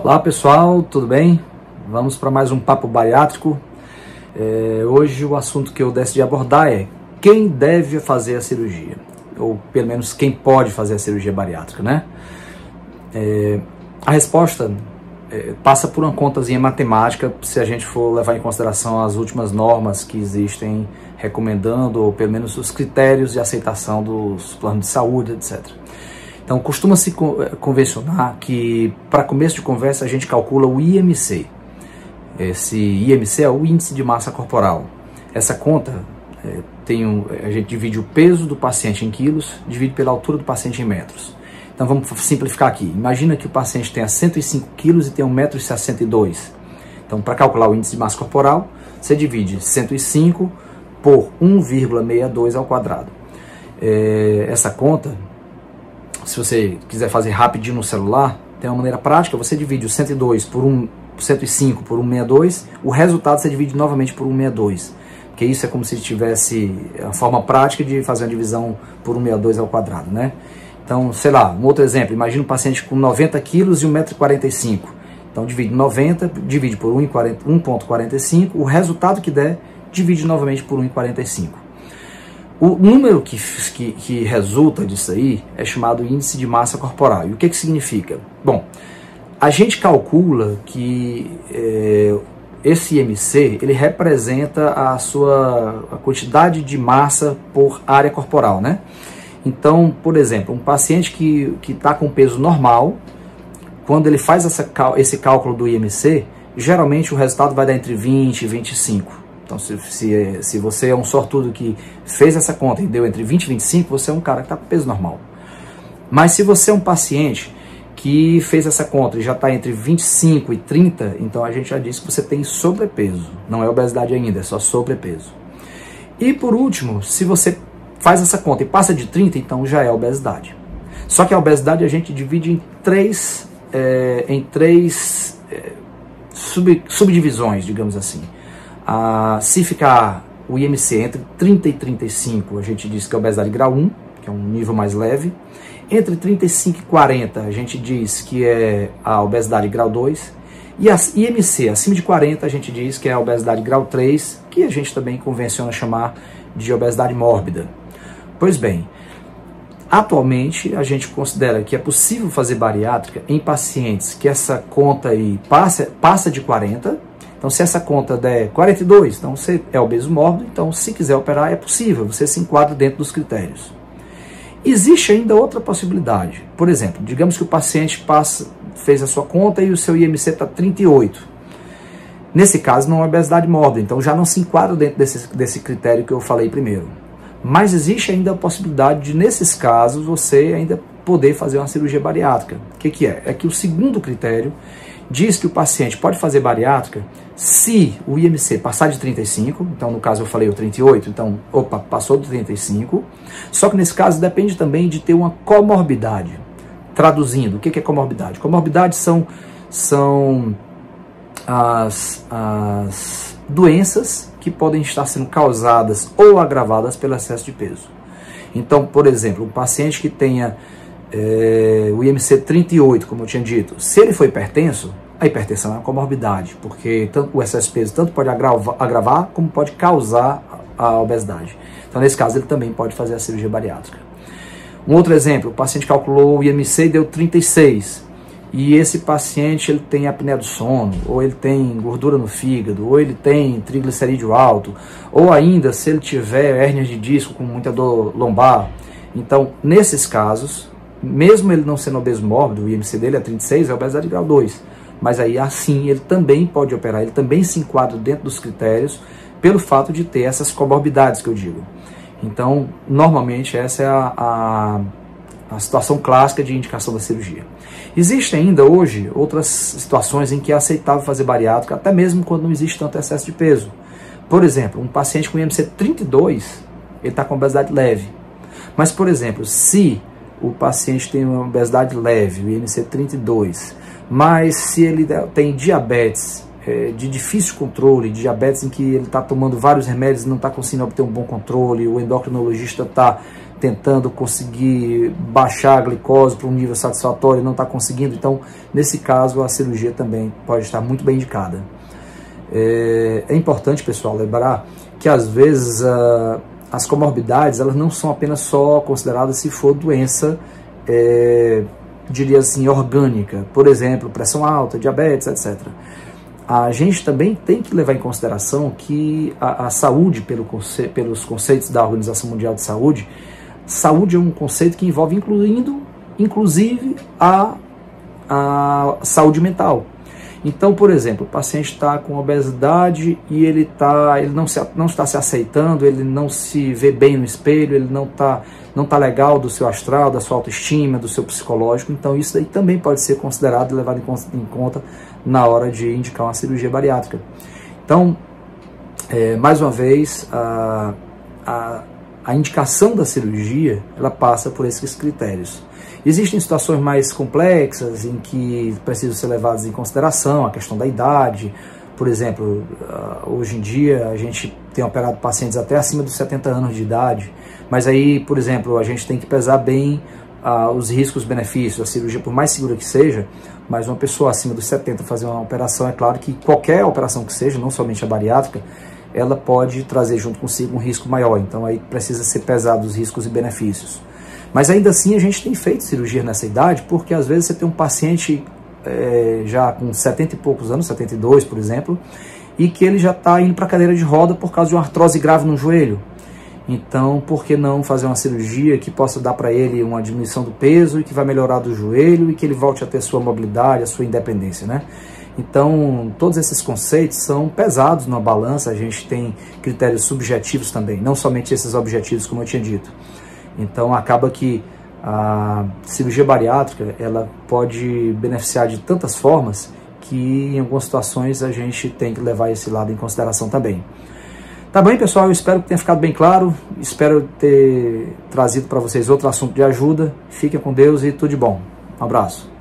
Olá pessoal, tudo bem? Vamos para mais um papo bariátrico. Hoje o assunto que eu decidi abordar é quem deve fazer a cirurgia, ou pelo menos quem pode fazer a cirurgia bariátrica, né? A resposta passa por uma contazinha matemática, se a gente for levar em consideração as últimas normas que existem recomendando, ou pelo menos os critérios de aceitação dos planos de saúde, etc. Então, costuma-se convencionar que, para começo de conversa, a gente calcula o IMC. Esse IMC é o Índice de Massa Corporal. Essa conta, a gente divide o peso do paciente em quilos, divide pela altura do paciente em metros. Então, vamos simplificar aqui. Imagina que o paciente tenha 105 quilos e tem 1,62 m. Então, para calcular o Índice de Massa Corporal, você divide 105 por 1,62 ao quadrado. Essa conta, se você quiser fazer rapidinho no celular, tem uma maneira prática, você divide o 105 por 1,62, o resultado você divide novamente por 1,62, porque isso é como se tivesse a forma prática de fazer uma divisão por 1,62 ao quadrado, né? Então, sei lá, um outro exemplo, imagina um paciente com 90 quilos e 1,45 m. Então, divide 90, divide por 1,45, o resultado que der, divide novamente por 1,45. O número que resulta disso aí é chamado índice de massa corporal. E o que significa? Bom, a gente calcula que esse IMC ele representa a quantidade de massa por área corporal, né? Então, por exemplo, um paciente que está com peso normal, quando ele faz esse cálculo do IMC, geralmente o resultado vai dar entre 20 e 25. Então, se você é um sortudo que fez essa conta e deu entre 20 e 25, você é um cara que está com peso normal. Mas se você é um paciente que fez essa conta e já está entre 25 e 30, então a gente já disse que você tem sobrepeso. Não é obesidade ainda, é só sobrepeso. E por último, se você faz essa conta e passa de 30, então já é obesidade. Só que a obesidade a gente divide em três subdivisões, digamos assim. Se ficar o IMC entre 30 e 35, a gente diz que é obesidade grau 1, que é um nível mais leve. Entre 35 e 40, a gente diz que é a obesidade grau 2. E a IMC acima de 40, a gente diz que é a obesidade grau 3, que a gente também convenciona chamar de obesidade mórbida. Pois bem, atualmente a gente considera que é possível fazer bariátrica em pacientes que essa conta aí passa de 40. Então, se essa conta der 42, então você é obeso mórbido, então se quiser operar é possível, você se enquadra dentro dos critérios. Existe ainda outra possibilidade. Por exemplo, digamos que o paciente fez a sua conta e o seu IMC está 38. Nesse caso não é obesidade mórbida, então já não se enquadra dentro desse critério que eu falei primeiro. Mas existe ainda a possibilidade de, nesses casos, você ainda poder fazer uma cirurgia bariátrica. O que é? É que o segundo critério diz que o paciente pode fazer bariátrica se o IMC passar de 35, então no caso eu falei o 38, então, passou do 35, só que nesse caso depende também de ter uma comorbidade. Traduzindo, o que é comorbidade? Comorbidade são as doenças que podem estar sendo causadas ou agravadas pelo excesso de peso. Então, por exemplo, um paciente que tenha o IMC 38, como eu tinha dito, se ele for hipertenso, a hipertensão é uma comorbidade, porque o excesso de peso tanto pode agravar como pode causar a obesidade. Então, nesse caso, ele também pode fazer a cirurgia bariátrica. Um outro exemplo, o paciente calculou o IMC e deu 36, e esse paciente ele tem apneia do sono, ou ele tem gordura no fígado, ou ele tem triglicerídeo alto, ou ainda se ele tiver hérnia de disco com muita dor lombar. Então, nesses casos, mesmo ele não sendo obeso mórbido, o IMC dele é 36, é obesidade grau 2. Mas aí, assim, ele também pode operar, ele também se enquadra dentro dos critérios pelo fato de ter essas comorbidades que eu digo. Então, normalmente, essa é a situação clássica de indicação da cirurgia. Existem ainda hoje outras situações em que é aceitável fazer bariátrica, até mesmo quando não existe tanto excesso de peso. Por exemplo, um paciente com IMC 32, ele está com obesidade leve. Mas, por exemplo, se o paciente tem uma obesidade leve, o IMC 32, mas se ele tem diabetes de difícil controle, diabetes em que ele está tomando vários remédios e não está conseguindo obter um bom controle, o endocrinologista está tentando conseguir baixar a glicose para um nível satisfatório e não está conseguindo. Então, nesse caso, a cirurgia também pode estar muito bem indicada. É importante, pessoal, lembrar que às vezes as comorbidades, elas não são apenas só consideradas se for doença, diria assim, orgânica. Por exemplo, pressão alta, diabetes, etc. A gente também tem que levar em consideração que a saúde, pelos conceitos da Organização Mundial de Saúde, saúde é um conceito que envolve inclusive a saúde mental. Então, por exemplo, o paciente está com obesidade e ele não está se aceitando, ele não se vê bem no espelho, ele não tá legal do seu astral, da sua autoestima, do seu psicológico. Então, isso daí também pode ser considerado e levado em conta na hora de indicar uma cirurgia bariátrica. Então, mais uma vez, a indicação da cirurgia, ela passa por esses critérios. Existem situações mais complexas em que precisam ser levadas em consideração a questão da idade. Por exemplo, hoje em dia a gente tem operado pacientes até acima dos 70 anos de idade, mas aí, por exemplo, a gente tem que pesar bem os riscos-benefícios. A cirurgia, por mais segura que seja, mas uma pessoa acima dos 70 fazer uma operação, é claro que qualquer operação que seja, não somente a bariátrica, ela pode trazer junto consigo um risco maior. Então aí precisa ser pesado os riscos e benefícios. Mas ainda assim a gente tem feito cirurgia nessa idade, porque às vezes você tem um paciente já com 70 e poucos anos, 72 por exemplo, e que ele já está indo para a cadeira de roda por causa de uma artrose grave no joelho. Então, por que não fazer uma cirurgia que possa dar para ele uma diminuição do peso e que vai melhorar do joelho e que ele volte a ter sua mobilidade, a sua independência, né? Então, todos esses conceitos são pesados na balança, a gente tem critérios subjetivos também, não somente esses objetivos, como eu tinha dito. Então, acaba que a cirurgia bariátrica, ela pode beneficiar de tantas formas que, em algumas situações, a gente tem que levar esse lado em consideração também. Tá bem, pessoal? Eu espero que tenha ficado bem claro, espero ter trazido para vocês outro assunto de ajuda. Fiquem com Deus e tudo de bom. Um abraço.